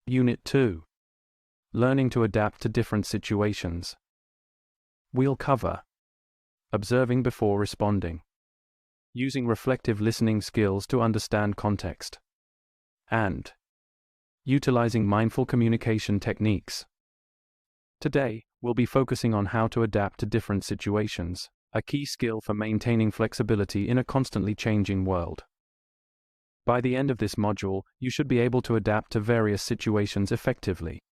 Unit 2. Learning to adapt to different situations. We'll cover observing before responding, using reflective listening skills to understand context, and utilizing mindful communication techniques. Today, we'll be focusing on how to adapt to different situations, a key skill for maintaining flexibility in a constantly changing world. By the end of this module, you should be able to adapt to various situations effectively.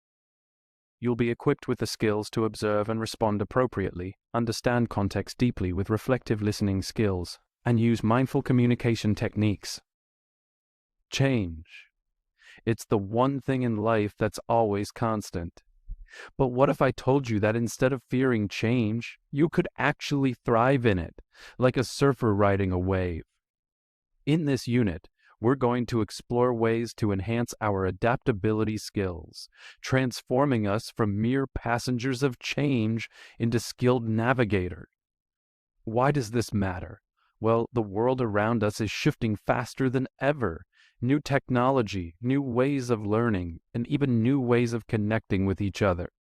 You'll be equipped with the skills to observe and respond appropriately, understand context deeply with reflective listening skills, and use mindful communication techniques. Change. It's the one thing in life that's always constant. But what if I told you that instead of fearing change, you could actually thrive in it, like a surfer riding a wave? In this unit, we're going to explore ways to enhance our adaptability skills, transforming us from mere passengers of change into skilled navigators. Why does this matter? Well, the world around us is shifting faster than ever. New technology, new ways of learning, and even new ways of connecting with each other.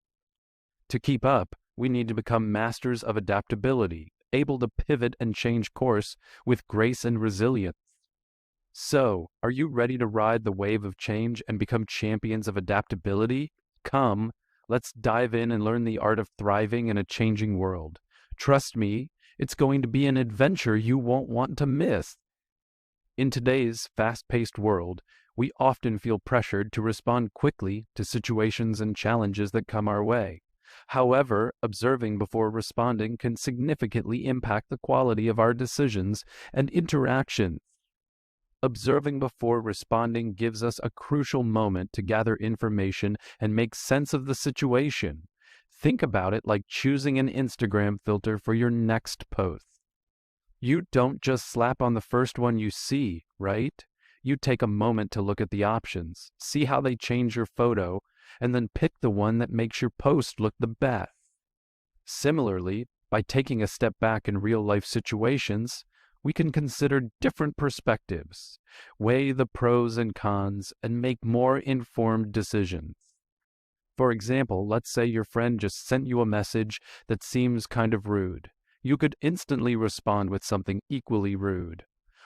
To keep up, we need to become masters of adaptability, able to pivot and change course with grace and resilience. So, are you ready to ride the wave of change and become champions of adaptability? Come, let's dive in and learn the art of thriving in a changing world. Trust me, it's going to be an adventure you won't want to miss. In today's fast-paced world, we often feel pressured to respond quickly to situations and challenges that come our way. However, observing before responding can significantly impact the quality of our decisions and interactions. Observing before responding gives us a crucial moment to gather information and make sense of the situation. Think about it like choosing an Instagram filter for your next post. You don't just slap on the first one you see, right? You take a moment to look at the options, see how they change your photo, and then pick the one that makes your post look the best. Similarly, by taking a step back in real-life situations, we can consider different perspectives, weigh the pros and cons, and make more informed decisions. For example, let's say your friend just sent you a message that seems kind of rude. You could instantly respond with something equally rude.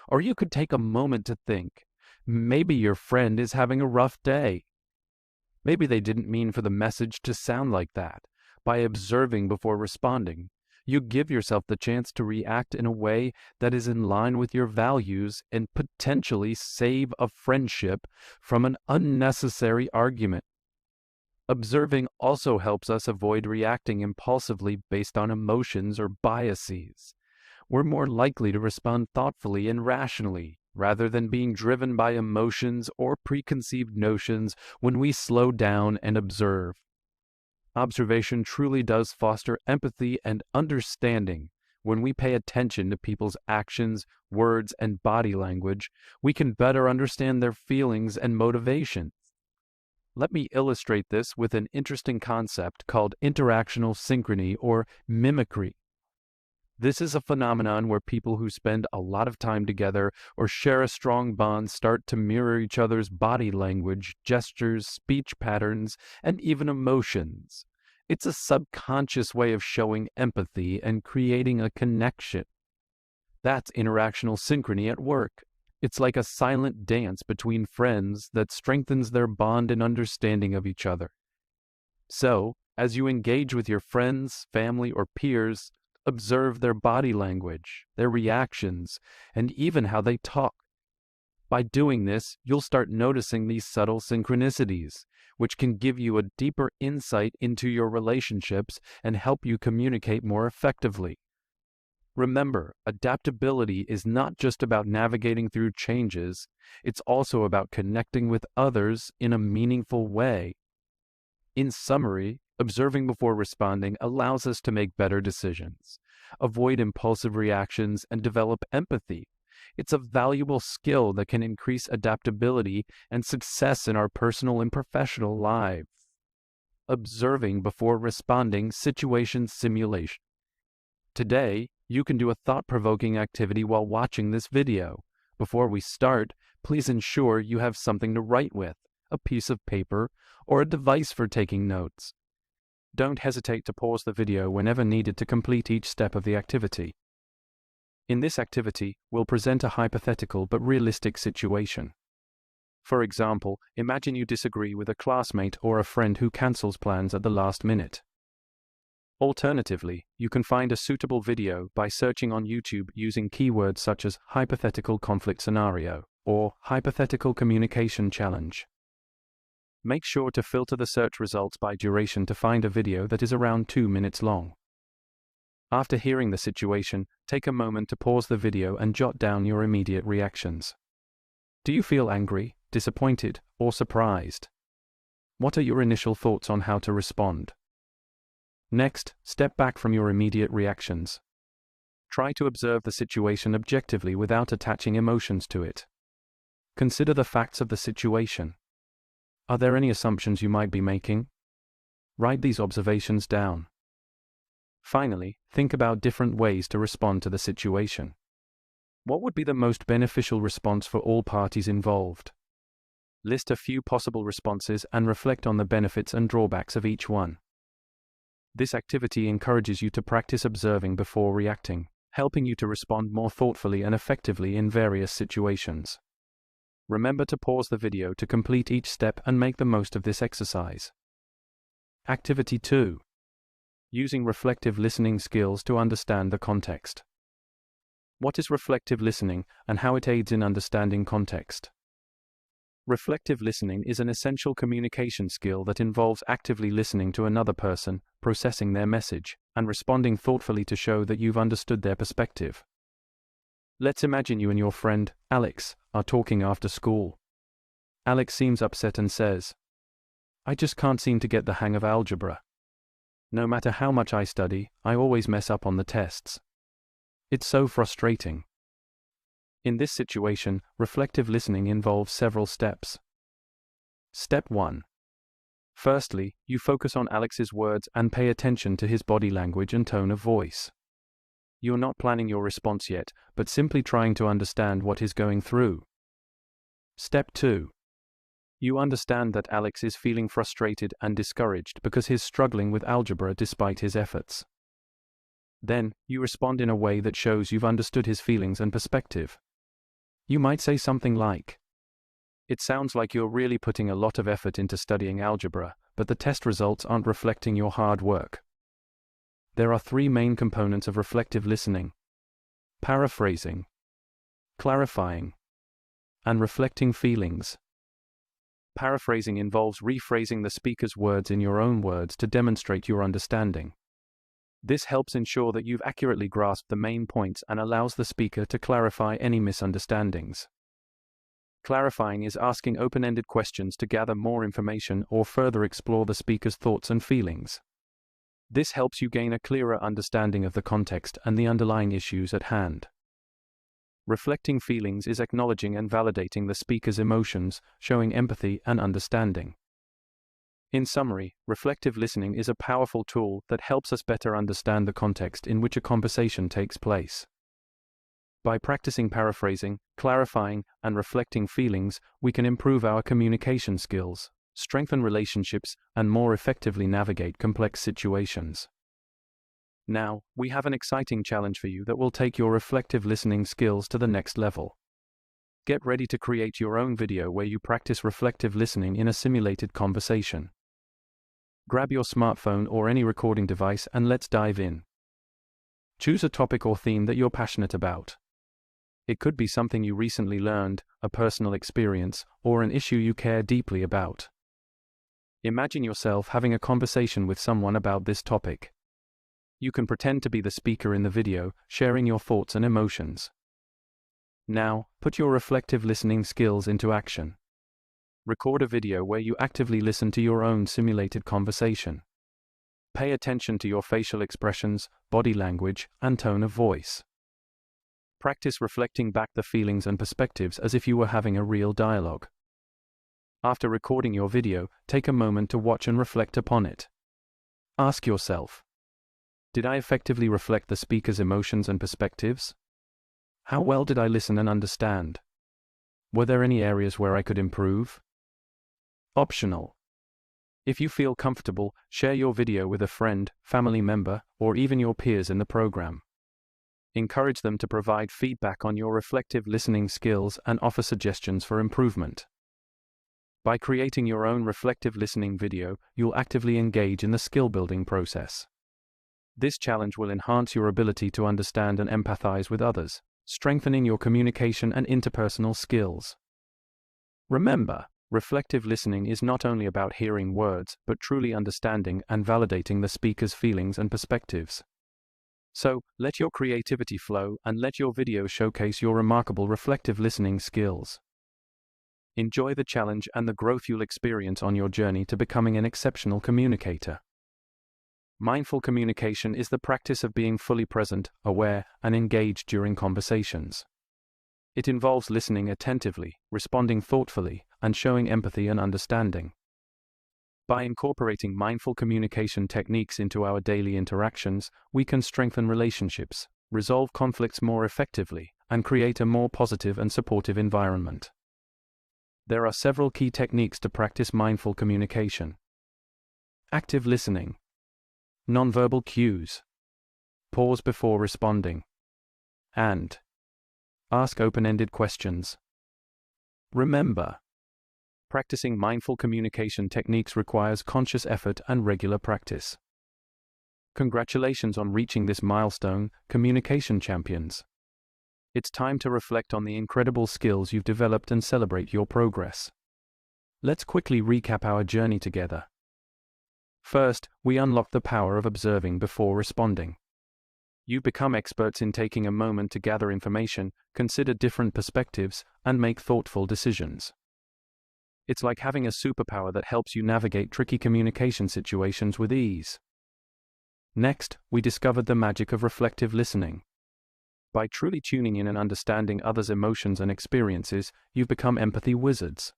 Or you could take a moment to think, maybe your friend is having a rough day. Maybe they didn't mean for the message to sound like that. By observing before responding, you give yourself the chance to react in a way that is in line with your values and potentially save a friendship from an unnecessary argument. Observing also helps us avoid reacting impulsively based on emotions or biases. We're more likely to respond thoughtfully and rationally, rather than being driven by emotions or preconceived notions when we slow down and observe. Observation truly does foster empathy and understanding. When we pay attention to people's actions, words, and body language, we can better understand their feelings and motivations. Let me illustrate this with an interesting concept called interactional synchrony or mimicry. This is a phenomenon where people who spend a lot of time together or share a strong bond start to mirror each other's body language, gestures, speech patterns, and even emotions. It's a subconscious way of showing empathy and creating a connection. That's interactional synchrony at work. It's like a silent dance between friends that strengthens their bond and understanding of each other. So, as you engage with your friends, family, or peers, observe their body language, their reactions, and even how they talk. By doing this, you'll start noticing these subtle synchronicities, which can give you a deeper insight into your relationships and help you communicate more effectively. Remember, adaptability is not just about navigating through changes, it's also about connecting with others in a meaningful way. In summary, observing before responding allows us to make better decisions, avoid impulsive reactions, and develop empathy. It's a valuable skill that can increase adaptability and success in our personal and professional lives. Observing before responding situation simulation. Today, you can do a thought-provoking activity while watching this video. Before we start, please ensure you have something to write with. a piece of paper, or a device for taking notes. Don't hesitate to pause the video whenever needed to complete each step of the activity. In this activity, we'll present a hypothetical but realistic situation. For example, imagine you disagree with a classmate or a friend who cancels plans at the last minute. Alternatively, you can find a suitable video by searching on YouTube using keywords such as hypothetical conflict scenario or hypothetical communication challenge. Make sure to filter the search results by duration to find a video that is around 2 minutes long. After hearing the situation, take a moment to pause the video and jot down your immediate reactions. Do you feel angry, disappointed, or surprised? What are your initial thoughts on how to respond? Next, step back from your immediate reactions. Try to observe the situation objectively without attaching emotions to it. Consider the facts of the situation. Are there any assumptions you might be making? Write these observations down. Finally, think about different ways to respond to the situation. What would be the most beneficial response for all parties involved? List a few possible responses and reflect on the benefits and drawbacks of each one. This activity encourages you to practice observing before reacting, helping you to respond more thoughtfully and effectively in various situations. Remember to pause the video to complete each step and make the most of this exercise. Activity 2. Using reflective listening skills to understand the context. What is reflective listening and how it aids in understanding context? Reflective listening is an essential communication skill that involves actively listening to another person, processing their message, and responding thoughtfully to show that you've understood their perspective. Let's imagine you and your friend, Alex, are talking after school. Alex seems upset and says, "I just can't seem to get the hang of algebra. No matter how much I study, I always mess up on the tests. It's so frustrating." In this situation, reflective listening involves several steps. Step 1. Firstly, you focus on Alex's words and pay attention to his body language and tone of voice. You're not planning your response yet, but simply trying to understand what he's going through. Step 2. You understand that Alex is feeling frustrated and discouraged because he's struggling with algebra despite his efforts. Then, you respond in a way that shows you've understood his feelings and perspective. You might say something like, "It sounds like you're really putting a lot of effort into studying algebra, but the test results aren't reflecting your hard work." There are 3 main components of reflective listening: paraphrasing, clarifying, and reflecting feelings. Paraphrasing involves rephrasing the speaker's words in your own words to demonstrate your understanding. This helps ensure that you've accurately grasped the main points and allows the speaker to clarify any misunderstandings. Clarifying is asking open-ended questions to gather more information or further explore the speaker's thoughts and feelings. This helps you gain a clearer understanding of the context and the underlying issues at hand. Reflecting feelings is acknowledging and validating the speaker's emotions, showing empathy and understanding. In summary, reflective listening is a powerful tool that helps us better understand the context in which a conversation takes place. By practicing paraphrasing, clarifying, and reflecting feelings, we can improve our communication skills, strengthen relationships, and more effectively navigate complex situations. Now, we have an exciting challenge for you that will take your reflective listening skills to the next level. Get ready to create your own video where you practice reflective listening in a simulated conversation. Grab your smartphone or any recording device and let's dive in. Choose a topic or theme that you're passionate about. It could be something you recently learned, a personal experience, or an issue you care deeply about. Imagine yourself having a conversation with someone about this topic. You can pretend to be the speaker in the video, sharing your thoughts and emotions. Now, put your reflective listening skills into action. Record a video where you actively listen to your own simulated conversation. Pay attention to your facial expressions, body language, and tone of voice. Practice reflecting back the feelings and perspectives as if you were having a real dialogue. After recording your video, take a moment to watch and reflect upon it. Ask yourself, did I effectively reflect the speaker's emotions and perspectives? How well did I listen and understand? Were there any areas where I could improve? optional. If you feel comfortable, share your video with a friend, family member, or even your peers in the program. Encourage them to provide feedback on your reflective listening skills and offer suggestions for improvement. By creating your own reflective listening video, you'll actively engage in the skill-building process. This challenge will enhance your ability to understand and empathize with others, strengthening your communication and interpersonal skills. Remember, reflective listening is not only about hearing words, but truly understanding and validating the speaker's feelings and perspectives. So, let your creativity flow and let your video showcase your remarkable reflective listening skills. Enjoy the challenge and the growth you'll experience on your journey to becoming an exceptional communicator. Mindful communication is the practice of being fully present, aware, and engaged during conversations. It involves listening attentively, responding thoughtfully, and showing empathy and understanding. By incorporating mindful communication techniques into our daily interactions, we can strengthen relationships, resolve conflicts more effectively, and create a more positive and supportive environment. There are several key techniques to practice mindful communication. Active listening. Nonverbal cues. Pause before responding. And ask open-ended questions. Remember, practicing mindful communication techniques requires conscious effort and regular practice. Congratulations on reaching this milestone, communication champions. It's time to reflect on the incredible skills you've developed and celebrate your progress. Let's quickly recap our journey together. First, we unlocked the power of observing before responding. You've become experts in taking a moment to gather information, consider different perspectives, and make thoughtful decisions. It's like having a superpower that helps you navigate tricky communication situations with ease. Next, we discovered the magic of reflective listening. By truly tuning in and understanding others' emotions and experiences, you've become empathy wizards.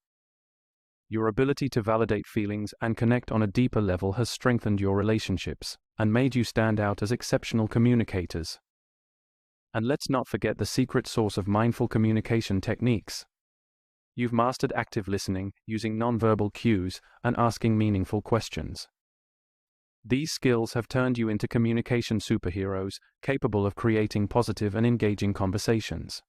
Your ability to validate feelings and connect on a deeper level has strengthened your relationships and made you stand out as exceptional communicators. And let's not forget the secret source of mindful communication techniques. You've mastered active listening, using nonverbal cues, and asking meaningful questions. These skills have turned you into communication superheroes, capable of creating positive and engaging conversations.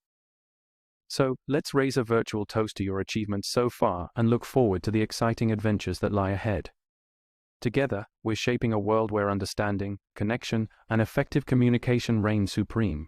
So, let's raise a virtual toast to your achievements so far and look forward to the exciting adventures that lie ahead. Together, we're shaping a world where understanding, connection, and effective communication reign supreme.